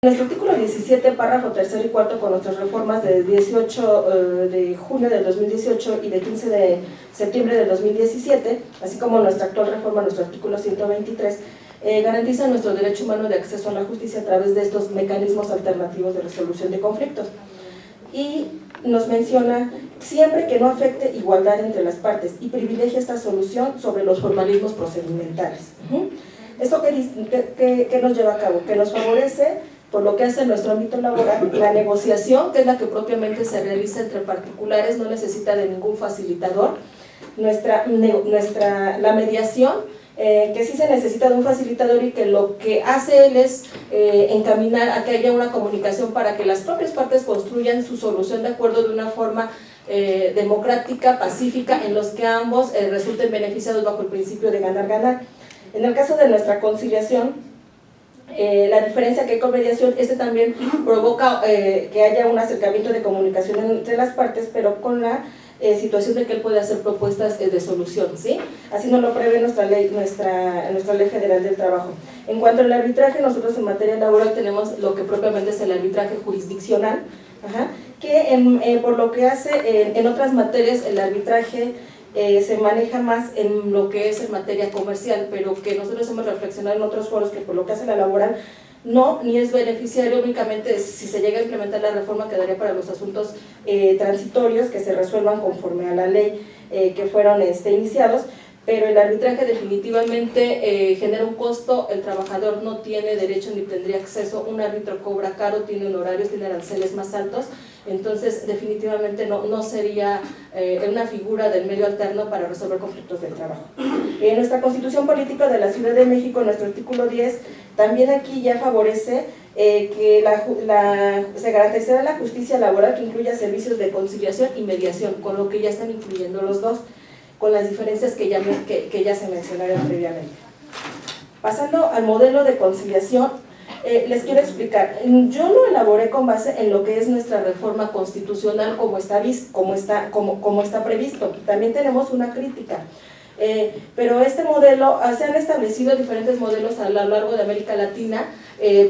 Nuestro artículo 17, párrafo tercero y cuarto, con nuestras reformas de 18 de junio del 2018 y de 15 de septiembre del 2017, así como nuestra actual reforma, nuestro artículo 123, garantiza nuestro derecho humano de acceso a la justicia a través de estos mecanismos alternativos de resolución de conflictos. Y nos menciona siempre que no afecte igualdad entre las partes y privilegia esta solución sobre los formalismos procedimentales. ¿Esto qué nos lleva a cabo? Que nos favorece, por lo que hace en nuestro ámbito laboral, la negociación, que es la que propiamente se realiza entre particulares, no necesita de ningún facilitador. La mediación, que sí se necesita de un facilitador y que lo que hace él es encaminar a que haya una comunicación para que las propias partes construyan su solución de acuerdo de una forma democrática, pacífica, en los que ambos resulten beneficiados bajo el principio de ganar-ganar. En el caso de nuestra conciliación, la diferencia que hay con mediación, también provoca que haya un acercamiento de comunicación entre las partes, pero con la situación de que él puede hacer propuestas de solución, ¿sí? Así nos lo prevé nuestra ley federal del trabajo. En cuanto al arbitraje, nosotros en materia laboral tenemos lo que propiamente es el arbitraje jurisdiccional, que por lo que hace en otras materias el arbitraje se maneja más en lo que es en materia comercial, pero que nosotros hemos reflexionado en otros foros que por lo que hace la laboral no, ni es beneficiario, únicamente si se llega a implementar la reforma quedaría para los asuntos transitorios que se resuelvan conforme a la ley que fueron iniciados, pero el arbitraje definitivamente genera un costo, el trabajador no tiene derecho ni tendría acceso, un árbitro cobra caro, tiene horarios, tiene aranceles más altos, entonces definitivamente no sería una figura del medio alterno para resolver conflictos del trabajo. En nuestra Constitución Política de la Ciudad de México, nuestro artículo 10, también aquí ya favorece que se garantizará la justicia laboral que incluya servicios de conciliación y mediación, con lo que ya están incluyendo los dos, con las diferencias que ya se mencionaron previamente. Pasando al modelo de conciliación, les quiero explicar, yo lo elaboré con base en lo que es nuestra reforma constitucional como está previsto. También tenemos una crítica, pero este modelo, se han establecido diferentes modelos a lo largo de América Latina,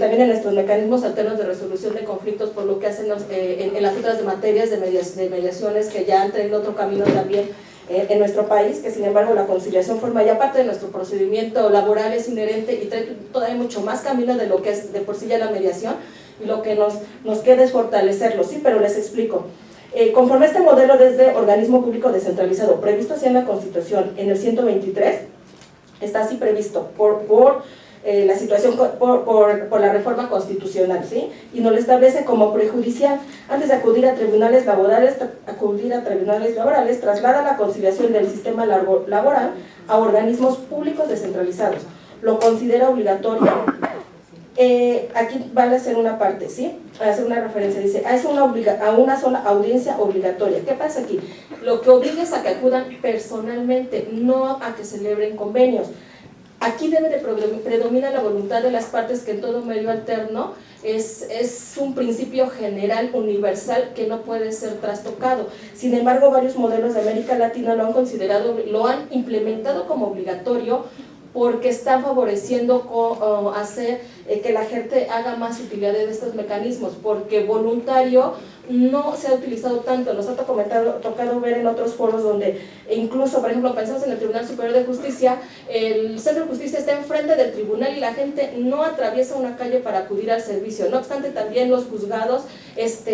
también en nuestros mecanismos alternos de resolución de conflictos, por lo que hacen en las otras materias de mediaciones que ya han tenido otro camino también en nuestro país, que sin embargo la conciliación forma ya parte de nuestro procedimiento laboral, es inherente y trae todavía mucho más camino de lo que es de por sí ya la mediación, y lo que nos queda es fortalecerlo, ¿sí? Pero les explico. Conforme a este modelo desde organismo público descentralizado, previsto así en la Constitución, en el 123, está así previsto por la situación, por la reforma constitucional, ¿sí? Y nos lo establece como prejudicial. Antes de acudir a tribunales laborales, traslada la conciliación del sistema laboral a organismos públicos descentralizados. Lo considera obligatorio. Aquí vale hacer una parte, ¿sí? Hacer una referencia, dice, a una sola audiencia obligatoria. ¿Qué pasa aquí? Lo que obliga es a que acudan personalmente, no a que celebren convenios. Aquí debe de predominar la voluntad de las partes, que en todo medio alterno es un principio general, universal, que no puede ser trastocado. Sin embargo, varios modelos de América Latina lo han considerado, lo han implementado como obligatorio, porque está favoreciendo hacer que la gente haga más utilidad de estos mecanismos, porque voluntario no se ha utilizado tanto. Nos ha tocado ver en otros foros donde incluso, por ejemplo, pensamos en el Tribunal Superior de Justicia, el Centro de Justicia está enfrente del tribunal y la gente no atraviesa una calle para acudir al servicio. No obstante, también los juzgados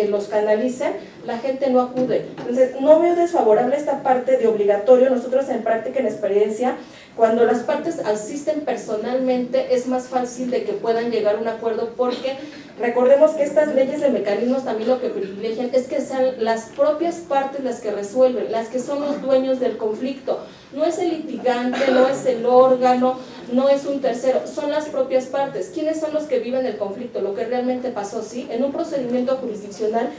los canalizan, la gente no acude. Entonces, no veo desfavorable esta parte de obligatorio. Nosotros en práctica, en experiencia, cuando las partes asisten personalmente es más fácil de que puedan llegar a un acuerdo, porque recordemos que estas leyes de mecanismos también lo que privilegian es que sean las propias partes las que resuelven, las que son los dueños del conflicto. No es el litigante, no es el órgano, no es un tercero, son las propias partes. ¿Quiénes son los que viven el conflicto? Lo que realmente pasó, ¿sí? En un procedimiento jurisdiccional,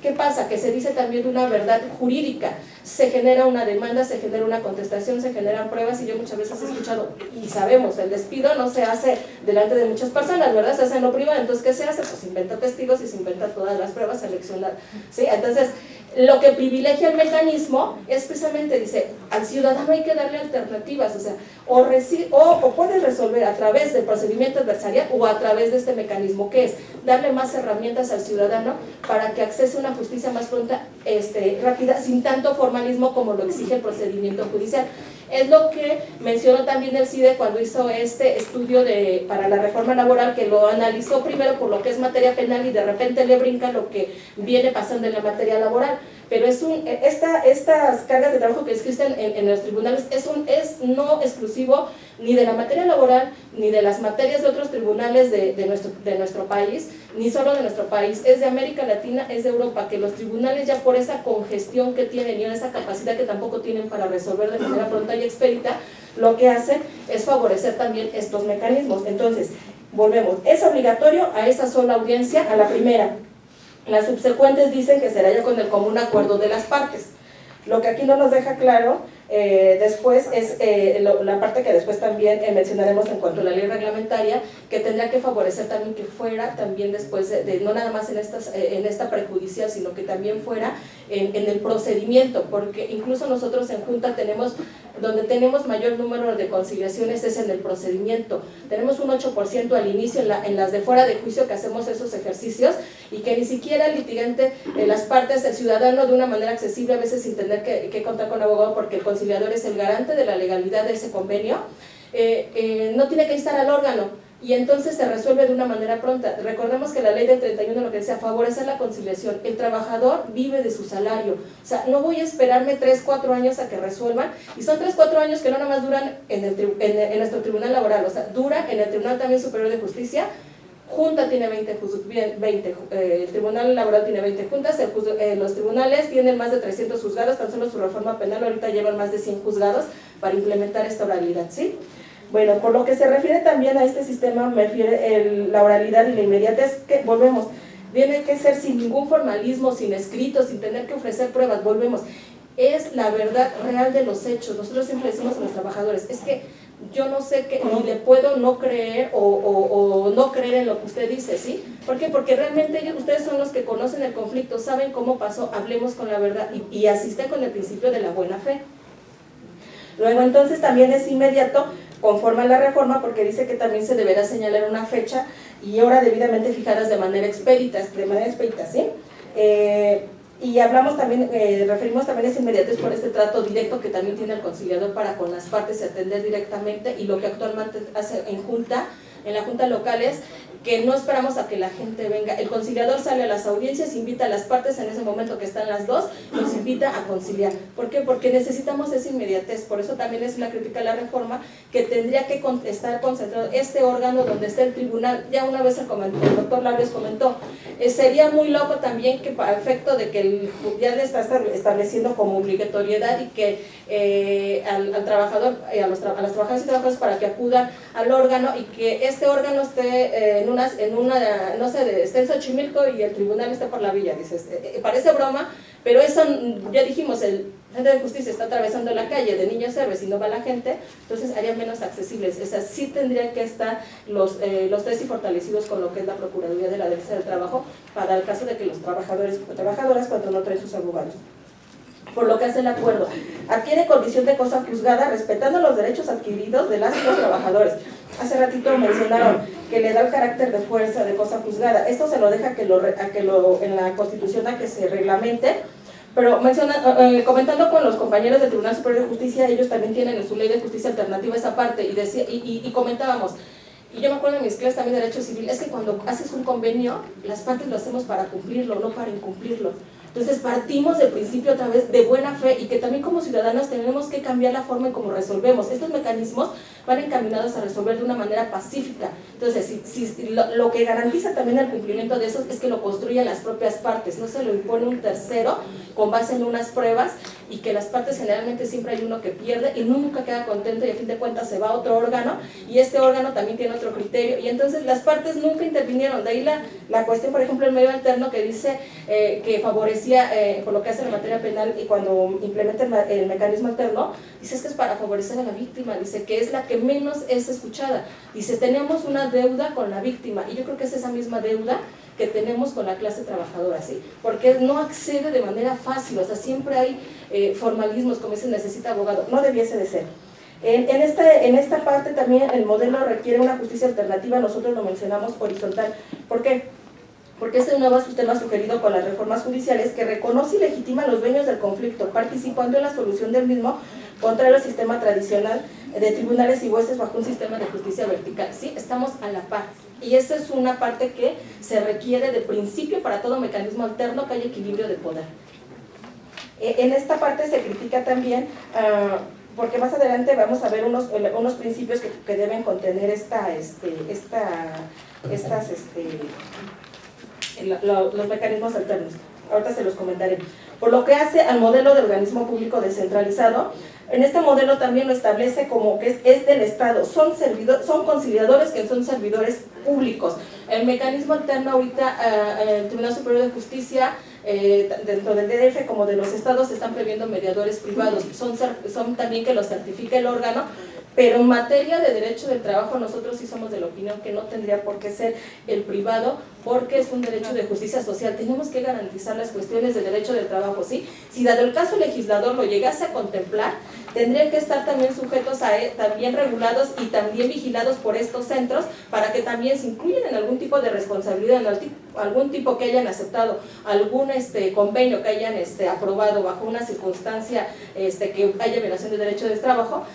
¿qué pasa? Que se dice también una verdad jurídica. se genera una demanda, se genera una contestación, se generan pruebas, y yo muchas veces he escuchado, y sabemos, el despido no se hace delante de muchas personas, ¿verdad? Se hace en lo privado. Entonces, ¿qué se hace? Pues inventa testigos y se inventa todas las pruebas, seleccionar, ¿sí? Entonces, lo que privilegia el mecanismo es precisamente, dice, al ciudadano hay que darle alternativas, o sea, o puedes resolver a través del procedimiento adversarial o a través de este mecanismo, que es darle más herramientas al ciudadano para que accese a una justicia más pronta, rápida, sin tanto formalismo como lo exige el procedimiento judicial. Es lo que mencionó también el CIDE cuando hizo este estudio para la reforma laboral, que lo analizó primero por lo que es materia penal y de repente le brinca lo que viene pasando en la materia laboral. Pero estas cargas de trabajo que existen en los tribunales es no exclusivo ni de la materia laboral, ni de las materias de otros tribunales de nuestro país, ni solo de nuestro país, es de América Latina, es de Europa, que los tribunales ya por esa congestión que tienen y esa capacidad que tampoco tienen para resolver de manera pronta y expedita, lo que hacen es favorecer también estos mecanismos. Entonces, volvemos, es obligatorio a esa sola audiencia, a la primera. Las subsecuentes dicen que será ya con el común acuerdo de las partes. Lo que aquí no nos deja claro después es la parte que después también mencionaremos en cuanto a la ley reglamentaria, que tendrá que favorecer también que fuera también después no nada más en esta prejudicial, sino que también fuera en el procedimiento, porque incluso nosotros en Junta donde tenemos mayor número de conciliaciones es en el procedimiento. Tenemos un 8% al inicio en las de fuera de juicio, que hacemos esos ejercicios, y que ni siquiera el litigante, las partes, el ciudadano, de una manera accesible, a veces sin tener que contar con abogado, porque el conciliador es el garante de la legalidad de ese convenio, no tiene que instar al órgano, y entonces se resuelve de una manera pronta. Recordemos que la ley del 31 lo que decía, favorecer la conciliación. El trabajador vive de su salario, o sea, no voy a esperarme 3-4 años a que resuelvan, y son 3-4 años que no nada más duran en nuestro tribunal laboral, o sea, dura en el Tribunal también Superior de Justicia. Junta tiene 20, el Tribunal Laboral tiene 20 juntas, los tribunales tienen más de 300 juzgados, tan solo su reforma penal ahorita llevan más de 100 juzgados para implementar esta oralidad, ¿sí? Bueno, por lo que se refiere también a este sistema, me refiere la oralidad y la inmediatez, que volvemos, tiene que ser sin ningún formalismo, sin escrito, sin tener que ofrecer pruebas, volvemos, es la verdad real de los hechos. Nosotros siempre decimos a los trabajadores, es que yo no sé qué, ni le puedo no creer o no creer en lo que usted dice, ¿sí? ¿Por qué? Porque realmente ustedes son los que conocen el conflicto, saben cómo pasó, hablemos con la verdad y asisten con el principio de la buena fe. Luego entonces también es inmediato, conforme a la reforma, porque dice que también se deberá señalar una fecha y hora debidamente fijadas de manera expedita, ¿sí? Y hablamos también, referimos también a esa inmediatez por este trato directo que también tiene el conciliador para con las partes y atender directamente, y lo que actualmente hace en la junta local es que no esperamos a que la gente venga. El conciliador sale a las audiencias, invita a las partes en ese momento que están las dos, nos invita a conciliar. ¿Por qué? Porque necesitamos esa inmediatez. Por eso también es una crítica a la reforma, que tendría que estar concentrado este órgano donde está el tribunal. Ya una vez el doctor Larios comentó, sería muy loco también que para efecto de que ya le está estableciendo como obligatoriedad y que al trabajador, a las trabajadoras y trabajadores para que acudan al órgano, y que este órgano esté no sé, esté en Xochimilco y el tribunal esté por la villa. Dices, parece broma, pero eso ya dijimos, el Centro de Justicia está atravesando la calle de Niños Héroes y no va la gente, entonces harían menos accesibles. O sea, sí tendrían que estar los tres y fortalecidos con lo que es la Procuraduría de la Defensa del Trabajo, para el caso de que los trabajadores o trabajadoras, cuando no traen sus abogados. Por lo que hace el acuerdo, adquiere condición de cosa juzgada respetando los derechos adquiridos de las y los trabajadores. Hace ratito mencionaron que le da el carácter de fuerza de cosa juzgada. Esto se lo deja en la Constitución a que se reglamente, pero comentando con los compañeros del Tribunal Superior de Justicia, ellos también tienen en su ley de justicia alternativa esa parte, y comentábamos, y yo me acuerdo en mis clases también de Derecho Civil, es que cuando haces un convenio, las partes lo hacemos para cumplirlo, no para incumplirlo. Entonces partimos del principio otra vez de buena fe, y que también como ciudadanos tenemos que cambiar la forma en cómo resolvemos. Estos mecanismos van encaminados a resolver de una manera pacífica. Entonces, lo que garantiza también el cumplimiento de eso es que lo construyan las propias partes, no se lo impone un tercero con base en unas pruebas, y que las partes generalmente siempre hay uno que pierde y nunca queda contento, y a fin de cuentas se va a otro órgano, y este órgano también tiene otro criterio, y entonces las partes nunca intervinieron. De ahí la cuestión, por ejemplo, el medio alterno, que dice que favorece decía, por lo que hace la materia penal y cuando implementa el mecanismo alterno, dice es que es para favorecer a la víctima, dice que es la que menos es escuchada, dice tenemos una deuda con la víctima, y yo creo que es esa misma deuda que tenemos con la clase trabajadora, ¿sí? Porque no accede de manera fácil, o sea, siempre hay formalismos, como se necesita abogado, no debiese de ser. En esta parte también el modelo requiere una justicia alternativa, nosotros lo mencionamos horizontal. ¿Por qué? Porque es un nuevo sistema sugerido con las reformas judiciales que reconoce y legitima a los dueños del conflicto, participando en la solución del mismo, contrario al sistema tradicional de tribunales y jueces bajo un sistema de justicia vertical. Sí, estamos a la par. Y esa es una parte que se requiere de principio para todo mecanismo alterno, que haya equilibrio de poder. En esta parte se critica también, porque más adelante vamos a ver unos principios que deben contener los mecanismos alternos. Ahorita se los comentaré. Por lo que hace al modelo de organismo público descentralizado, en este modelo también lo establece como que es del Estado, son conciliadores que son servidores públicos. El mecanismo alterno ahorita, el Tribunal Superior de Justicia, dentro del DF como de los estados, están previendo mediadores privados, son también que los certifica el órgano, pero en materia de derecho del trabajo nosotros sí somos de la opinión que no tendría por qué ser el privado, porque es un derecho de justicia social. Tenemos que garantizar las cuestiones de derecho del trabajo, ¿sí? Si dado el caso el legislador lo llegase a contemplar, tendrían que estar también sujetos a también regulados y también vigilados por estos centros, para que también se incluyan en algún tipo de responsabilidad, en algún tipo que hayan aceptado, algún convenio que hayan aprobado bajo una circunstancia que haya violación de derecho del trabajo,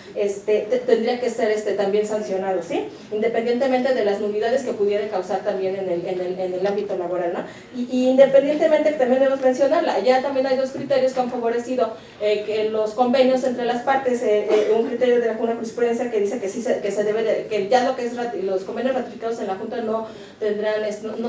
tendría que ser también sancionado, ¿sí? Independientemente de las nulidades que pudiera causar también en el ámbito laboral, ¿no? Y independientemente, que también debemos mencionarla, ya también hay dos criterios que han favorecido que los convenios entre las partes, un criterio de la jurisprudencia que dice que sí que se debe de, que ya lo que es los convenios ratificados en la Junta no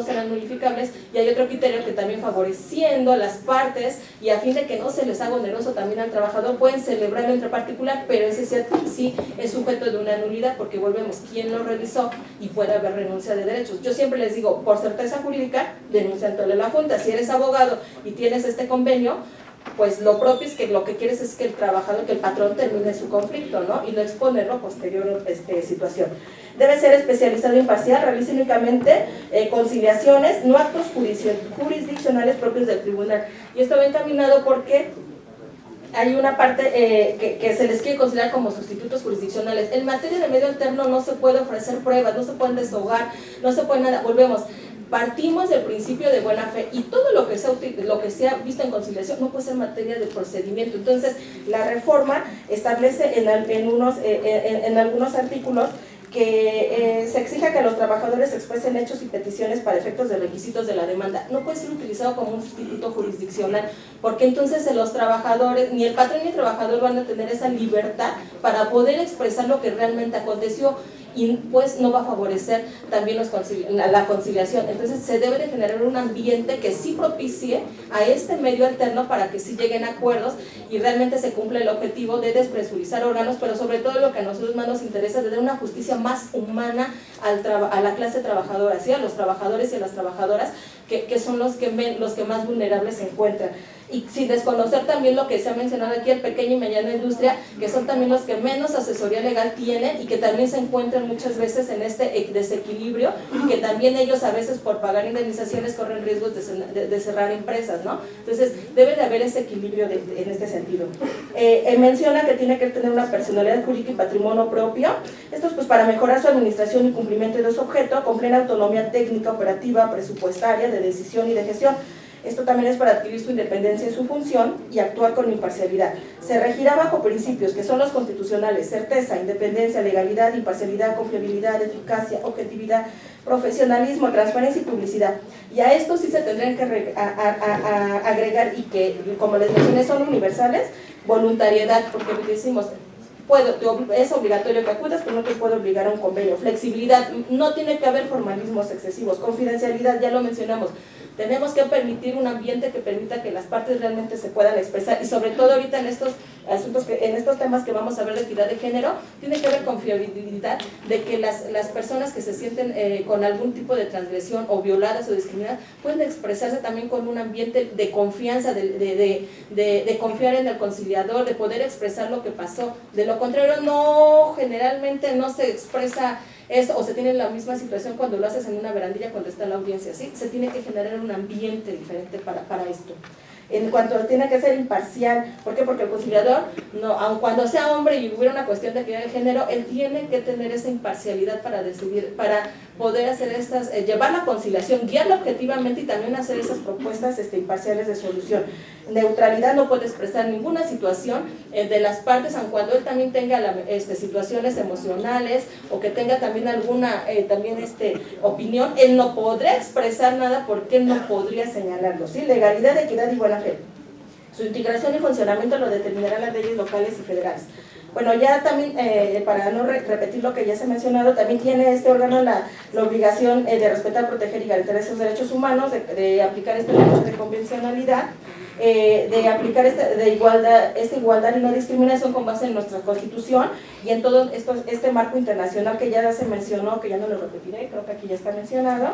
serán nulificables, y hay otro criterio que también favoreciendo a las partes y a fin de que no se les haga oneroso también al trabajador, pueden celebrarlo entre particular, pero ese sí es sujeto de una nulidad, porque volvemos, ¿quién lo revisó? Y puede haber renuncia de derechos. Yo siempre les digo, por certeza jurídica, denuncia ante la Junta. Si eres abogado y tienes este convenio, pues lo propio es que lo que quieres es que el trabajador, que el patrón termine su conflicto, ¿no? Y no exponerlo a posterior situación. Debe ser especializado e imparcial, realiza únicamente conciliaciones, no actos jurisdiccionales propios del tribunal. Y esto va encaminado porque hay una parte que se les quiere considerar como sustitutos jurisdiccionales. En materia de medio alterno no se puede ofrecer pruebas, no se pueden desahogar, no se puede nada. Volvemos, partimos del principio de buena fe, y todo lo que sea visto en conciliación no puede ser materia de procedimiento. Entonces la reforma establece en algunos artículos que se exija que los trabajadores expresen hechos y peticiones para efectos de requisitos de la demanda. No puede ser utilizado como un sustituto jurisdiccional, porque entonces los trabajadores, ni el patrón ni el trabajador van a tener esa libertad para poder expresar lo que realmente aconteció, y pues no va a favorecer también la conciliación. Entonces se debe de generar un ambiente que sí propicie a este medio alterno para que sí lleguen a acuerdos y realmente se cumpla el objetivo de despresurizar órganos, pero sobre todo lo que a nosotros más nos interesa, de dar una justicia más humana a la clase trabajadora, ¿sí? A los trabajadores y a las trabajadoras, que son los que más vulnerables se encuentran. Y sin desconocer también lo que se ha mencionado aquí, el pequeño y mediana industria, que son también los que menos asesoría legal tienen y que también se encuentran muchas veces en este desequilibrio, y que también ellos a veces por pagar indemnizaciones corren riesgos de cerrar empresas, ¿no? Entonces debe de haber ese equilibrio en este sentido. Menciona que tiene que tener una personalidad jurídica y patrimonio propio. Esto es pues para mejorar su administración y cumplimiento de su objeto, con plena autonomía técnica, operativa, presupuestaria, de decisión y de gestión. Esto también es para adquirir su independencia y su función y actuar con imparcialidad. Se regirá bajo principios que son los constitucionales: certeza, independencia, legalidad, imparcialidad, confiabilidad, eficacia, objetividad, profesionalismo, transparencia y publicidad. Y a esto sí se tendrían que agregar, y que, como les mencioné, son universales: voluntariedad, porque decimos, es obligatorio que acudas, pero no te puedo obligar a un convenio. Flexibilidad, no tiene que haber formalismos excesivos. Confidencialidad, ya lo mencionamos, Tenemos que permitir un ambiente que permita que las partes realmente se puedan expresar, y sobre todo ahorita en estos asuntos, en estos temas que vamos a ver de equidad de género, tiene que ver con fiabilidad de que las personas que se sienten con algún tipo de transgresión o violadas o discriminadas pueden expresarse también con un ambiente de confianza, de confiar en el conciliador, de poder expresar lo que pasó. De lo contrario, no, generalmente no se expresa eso, o se tiene la misma situación cuando lo haces en una barandilla cuando está la audiencia, ¿sí? Se tiene que generar un ambiente diferente para esto. En cuanto tiene que ser imparcial, ¿por qué? Porque el conciliador, no, aun cuando sea hombre y hubiera una cuestión de equidad de género, él tiene que tener esa imparcialidad para decidir, para poder hacer estas, llevar la conciliación, guiarla objetivamente y también hacer esas propuestas imparciales de solución. Neutralidad, no puede expresar ninguna situación de las partes, aun cuando él también tenga situaciones emocionales o que tenga también alguna opinión, él no podrá expresar nada porque él no podría señalarlo, ¿sí? Legalidad, equidad y buena fe. Su integración y funcionamiento lo determinarán las leyes locales y federales. Bueno, ya también, para no repetir lo que ya se ha mencionado, también tiene este órgano la obligación de respetar, proteger y garantizar esos derechos humanos, de aplicar este derecho de convencionalidad, de aplicar esta igualdad y no discriminación con base en nuestra Constitución y en todo este marco internacional que ya se mencionó, que ya no lo repetiré, creo que aquí ya está mencionado.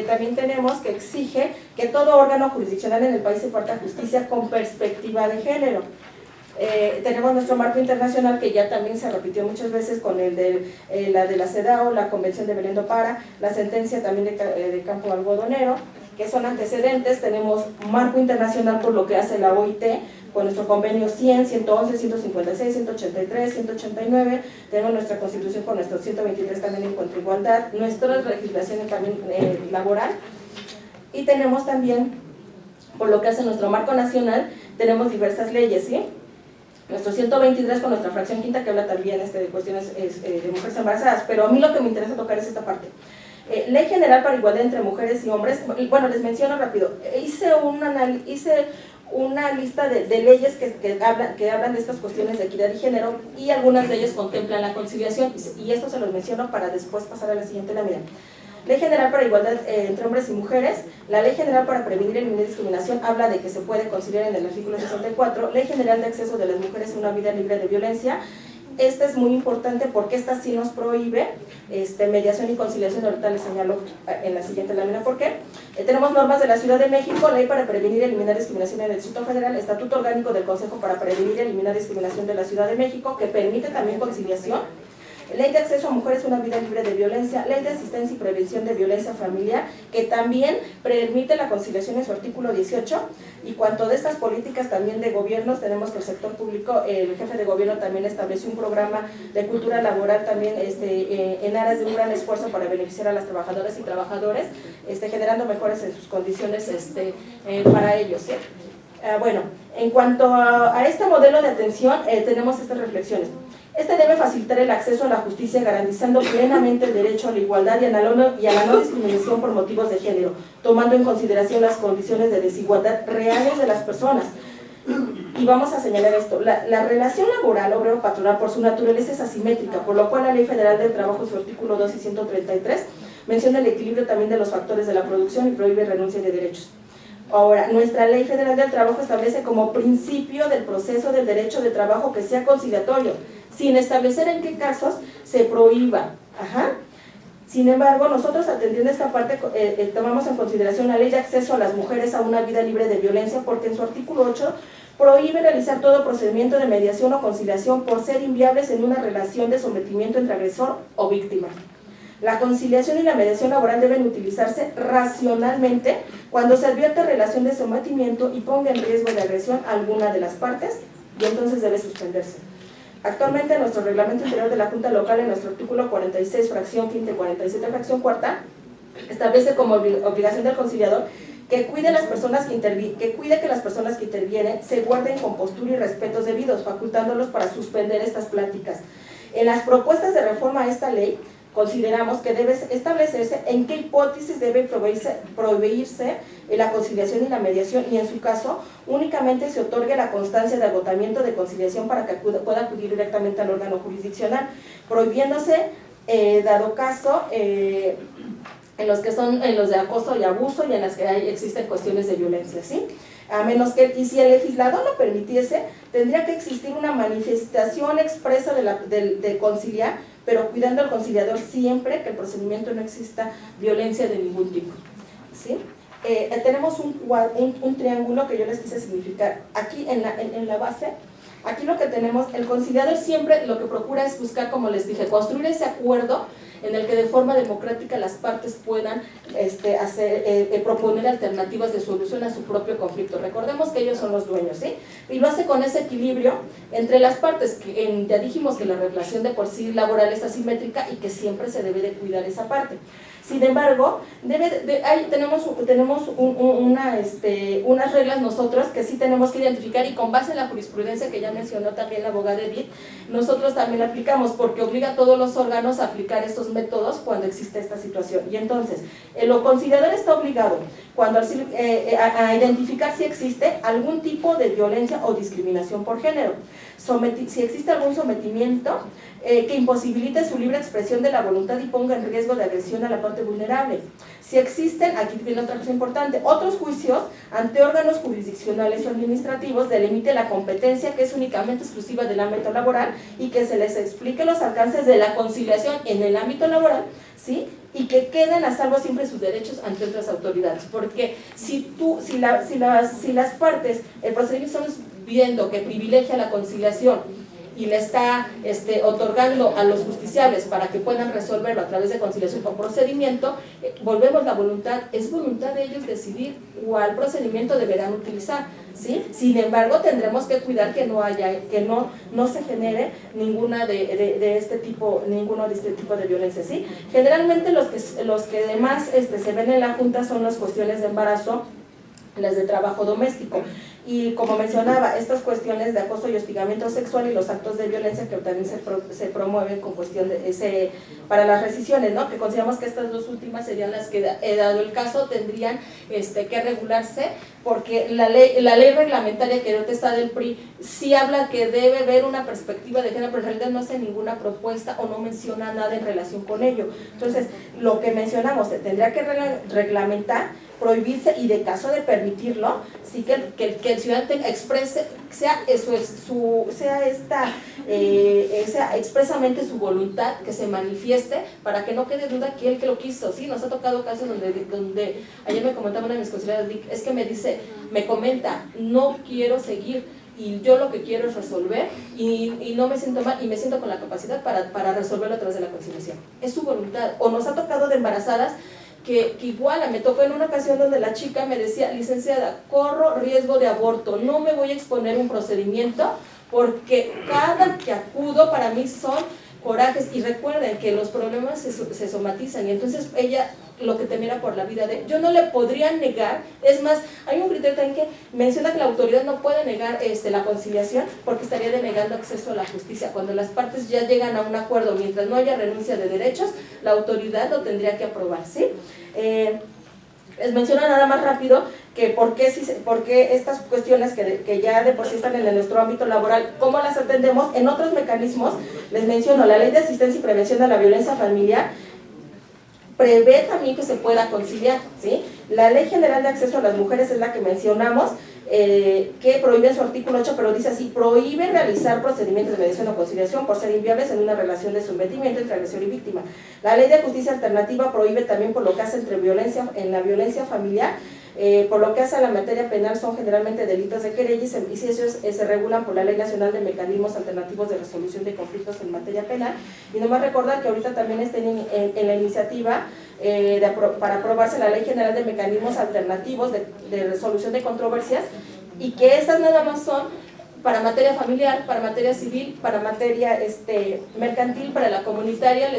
También tenemos que exige que todo órgano jurisdiccional en el país imparta justicia con perspectiva de género. Tenemos nuestro marco internacional que ya también se repitió muchas veces con el de la CEDAW, la Convención de Belén do Pará, la sentencia también de Campo Algodonero, que son antecedentes. Tenemos marco internacional por lo que hace la OIT, con nuestro convenio 100, 111, 156, 183, 189, tenemos nuestra Constitución con nuestro 123 también en cuanto a igualdad, nuestra legislación también laboral, y tenemos también, por lo que hace nuestro marco nacional, tenemos diversas leyes, ¿sí? Nuestro 123 con nuestra fracción quinta que habla también de cuestiones de mujeres embarazadas, pero a mí lo que me interesa tocar es esta parte. Ley General para Igualdad entre Mujeres y Hombres. Bueno, les menciono rápido, hice una lista de leyes que hablan de estas cuestiones de equidad y género, y algunas de ellas contemplan la conciliación, y esto se los menciono para después pasar a la siguiente lámina. Ley General para Igualdad entre Hombres y Mujeres. La Ley General para Prevenir y Eliminar Discriminación habla de que se puede conciliar en el artículo 64. Ley General de Acceso de las Mujeres a una Vida Libre de Violencia. Esta es muy importante porque esta sí nos prohíbe mediación y conciliación. Ahorita les señalo en la siguiente lámina por qué. Tenemos normas de la Ciudad de México, Ley para Prevenir y Eliminar Discriminación en el Distrito Federal, Estatuto Orgánico del Consejo para Prevenir y Eliminar Discriminación de la Ciudad de México, que permite también conciliación. Ley de Acceso a Mujeres a una Vida Libre de Violencia, Ley de Asistencia y Prevención de Violencia Familiar, que también permite la conciliación en su artículo 18, y cuanto de estas políticas también de gobiernos, tenemos que el sector público, el jefe de gobierno también estableció un programa de cultura laboral también en aras de un gran esfuerzo para beneficiar a las trabajadoras y trabajadores, generando mejores en sus condiciones para ellos, ¿sí? Bueno, en cuanto a este modelo de atención, tenemos estas reflexiones. Debe facilitar el acceso a la justicia, garantizando plenamente el derecho a la igualdad y a la no discriminación por motivos de género, tomando en consideración las condiciones de desigualdad reales de las personas. Y vamos a señalar esto: la relación laboral obrero-patronal por su naturaleza es asimétrica, por lo cual la Ley Federal del Trabajo, en su artículo 2 y 133, menciona el equilibrio también de los factores de la producción y prohíbe renuncia de derechos. Ahora, nuestra Ley Federal del Trabajo establece como principio del proceso del derecho de trabajo que sea conciliatorio, sin establecer en qué casos se prohíba. Sin embargo, nosotros, atendiendo esta parte, tomamos en consideración la Ley de Acceso a las Mujeres a una Vida Libre de Violencia, porque en su artículo 8 prohíbe realizar todo procedimiento de mediación o conciliación por ser inviables en una relación de sometimiento entre agresor o víctima. La conciliación y la mediación laboral deben utilizarse racionalmente cuando se advierte relación de sometimiento y ponga en riesgo de agresión a alguna de las partes, y entonces debe suspenderse. Actualmente, nuestro reglamento interior de la Junta Local, en nuestro artículo 46, fracción quinta y 47, fracción cuarta, establece como obligación del conciliador que cuide que las personas que intervienen se guarden compostura y respetos debidos, facultándolos para suspender estas pláticas. En las propuestas de reforma a esta ley, consideramos que debe establecerse en qué hipótesis debe proveerse la conciliación y la mediación, y en su caso únicamente se otorgue la constancia de agotamiento de conciliación para que pueda acudir directamente al órgano jurisdiccional, prohibiéndose, dado caso, en los que son en los de acoso y abuso y en las que existen cuestiones de violencia, ¿sí? A menos que, y si el legislador lo permitiese, tendría que existir una manifestación expresa de conciliar, pero cuidando al conciliador siempre que el procedimiento no exista violencia de ningún tipo, ¿sí? Tenemos un triángulo que yo les quise significar aquí en la base. Aquí lo que tenemos, el conciliador siempre lo que procura es buscar, como les dije, construir ese acuerdo en el que de forma democrática las partes puedan proponer alternativas de solución a su propio conflicto. Recordemos que ellos son los dueños, ¿sí? Y lo hace con ese equilibrio entre las partes, que ya dijimos que la relación de por sí laboral es asimétrica y que siempre se debe de cuidar esa parte. Sin embargo, tenemos unas reglas nosotros que sí tenemos que identificar, y con base en la jurisprudencia que ya mencionó también la abogada Edith, nosotros también la aplicamos porque obliga a todos los órganos a aplicar estos métodos cuando existe esta situación. Y entonces, el conciliador está obligado a identificar si existe algún tipo de violencia o discriminación por género, si existe algún sometimiento que imposibilite su libre expresión de la voluntad y ponga en riesgo de agresión a la parte vulnerable. Si existen, aquí viene otra cosa importante, otros juicios ante órganos jurisdiccionales o administrativos delimite la competencia que es únicamente exclusiva del ámbito laboral y que se les explique los alcances de la conciliación en el ámbito laboral, ¿sí? Y que queden a salvo siempre sus derechos ante otras autoridades, porque si las partes, el procedimiento estamos viendo que privilegia la conciliación y le está otorgando a los justiciables para que puedan resolverlo a través de conciliación con procedimiento, volvemos la voluntad, es voluntad de ellos decidir cuál procedimiento deberán utilizar, ¿sí? Sin embargo, tendremos que cuidar que no se genere ninguno de este tipo de violencia, ¿sí? Generalmente los que además se ven en la Junta son las cuestiones de embarazo, las de trabajo doméstico. Y como mencionaba, estas cuestiones de acoso y hostigamiento sexual y los actos de violencia que también se promueven con cuestión para las rescisiones, ¿no? Que consideramos que estas dos últimas serían las que, dado el caso, tendrían que regularse, porque la ley reglamentaria que ahorita está del PRI sí habla que debe haber una perspectiva de género, pero en realidad no hace ninguna propuesta o no menciona nada en relación con ello. Entonces, lo que mencionamos, se tendría que reglamentar, prohibirse, y de caso de permitirlo, sí que el ciudadano exprese, sea expresamente su voluntad, que se manifieste, para que no quede duda que él que lo quiso, ¿sí? Nos ha tocado casos donde ayer me comentaba una de mis conocidas, es que me comenta, no quiero seguir, y yo lo que quiero es resolver, y no me siento mal, y me siento con la capacidad para resolverlo a través de la conciliación. Es su voluntad. O nos ha tocado de embarazadas, que igual me tocó en una ocasión donde la chica me decía, licenciada, corro riesgo de aborto, no me voy a exponer un procedimiento porque cada que acudo para mí son corajes, y recuerden que los problemas se somatizan, y entonces ella lo que temiera por la vida yo no le podría negar, es más, hay un criterio también que menciona que la autoridad no puede negar la conciliación porque estaría denegando acceso a la justicia. Cuando las partes ya llegan a un acuerdo, mientras no haya renuncia de derechos, la autoridad lo tendría que aprobar, ¿sí? Les menciono nada más rápido que por qué estas cuestiones que ya de por sí están en nuestro ámbito laboral, cómo las atendemos en otros mecanismos. Les menciono la Ley de Asistencia y Prevención de la Violencia Familiar, prevé también que se pueda conciliar, ¿sí? La Ley General de Acceso a las Mujeres es la que mencionamos, que prohíbe en su artículo 8, pero dice así: prohíbe realizar procedimientos de mediación o conciliación por ser inviables en una relación de sometimiento entre agresor y víctima. La Ley de Justicia Alternativa prohíbe también por lo que hace en la violencia familiar, por lo que hace a la materia penal son generalmente delitos de querella, y si esos se regulan por la Ley Nacional de Mecanismos Alternativos de Resolución de Conflictos en materia penal. Y nomás recordar que ahorita también está en la iniciativa para aprobarse la Ley General de Mecanismos Alternativos de Resolución de Controversias, y que esas nada más son para materia familiar, para materia civil, para materia mercantil, para la comunitaria.